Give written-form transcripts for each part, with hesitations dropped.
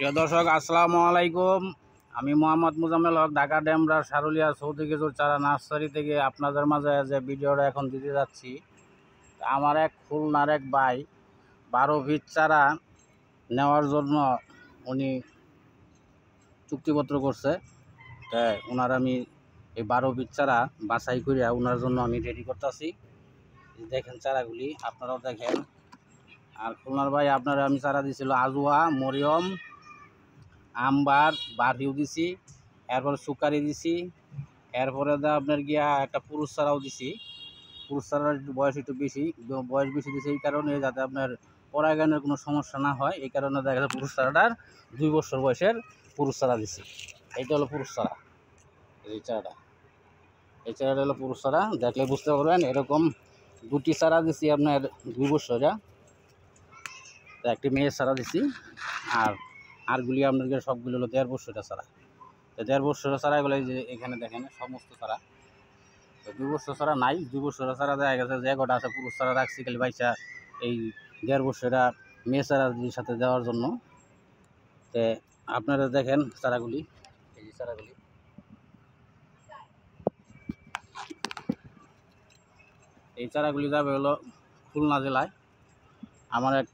প্রিয় দর্শক, আসসালামু আলাইকুম। আমি মোহাম্মদ মুজাম্মেল হক, ঢাকা ডেমরা সারুলিয়া সৌদি খেজুর চারা নার্সারি থেকে আপনাদের মাঝে যে ভিডিওটা এখন দিতে যাচ্ছি। আমার এক খুলনার এক ভাই 12 ফিট চারা নেওয়ার জন্য উনি চুক্তিপত্র করছে। তাই ওনার আমি এই 12 ফিট চারা বাছাই করে ওনার জন্য আমি রেডি করতেছি। দেখেন চারাগুলি, আপনারাও দেখেন। আর খুলনার ভাই আপনারা আমি চারা দিয়েছিল আজওয়া, মরিয়ম, আমবার, বারহিউ দিছি, এরপরে সুকারি দিছি, এরপরে আপনার গিয়া একটা পুরুষ চারাও দিছি। পুরুষ চারার বয়স একটু বেশি, বয়স বেশি দিছে এই কারণে যাতে আপনার পরাগায়নের কোনো সমস্যা না হয়, এই কারণে দেখা যায় পুরুষ চারাটার 2 বছর বয়সের পুরুষ চারা দিছি। এইটা হলো পুরুষ চারা। এই চারাটা হলো পুরুষ চারা, দেখলে বুঝতে পারবেন। এরকম 2টি চারা দিছি আপনার 2 বছরা, একটি মেয়ের চারা দিছি। আরগুলি আপনাদের সবগুলো হলো 1.5 বছরের চারা। তো 1.5 বছরের চারাগুলো যে এখানে দেখেন সমস্ত চারা। তো 2 বছর চারা নাই, 2 বছরের চারা দেখা গেছে যে কটা আছে পুরুষ চারা রাখছি খালি বাইসা এই 1.5 বছরের মেয়ে চারাগুলির সাথে দেওয়ার জন্য। তো আপনারা দেখেন চারাগুলি, এই যে চারাগুলি, এই চারাগুলি যাবে হলো খুলনা জেলায়। আমার এক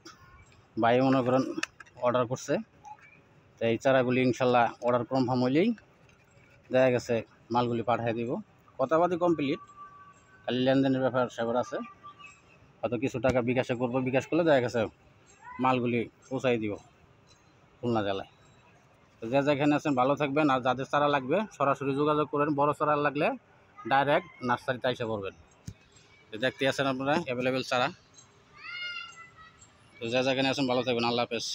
ভাই মনে করেন অর্ডার করছে। তো এই চারাগুলি ইনশাল্লাহ অর্ডার কনফার্ম হইলেই দেখা গেছে মালগুলি পাঠিয়ে দিব। কথাবার্তা কমপ্লিট, খালি লেনদেনের ব্যাপার আছে। হয়তো কিছু টাকা বিকাশে করবো, বিকাশ করলে দেখা গেছে মালগুলি পৌঁছাই দিব খুলনা জেলায়। তো যে যেখানে আছেন ভালো থাকবেন। আর যাদের চারা লাগবে সরাসরি যোগাযোগ করেন। বড় চারা লাগলে ডাইরেক্ট নার্সারিতে এসে পড়বেন। তো দেখতে আছেন আপনারা অ্যাভেলেবেল চারা। তো যে যেখানে আছেন ভালো থাকবেন। আল্লাহ হাফেজ।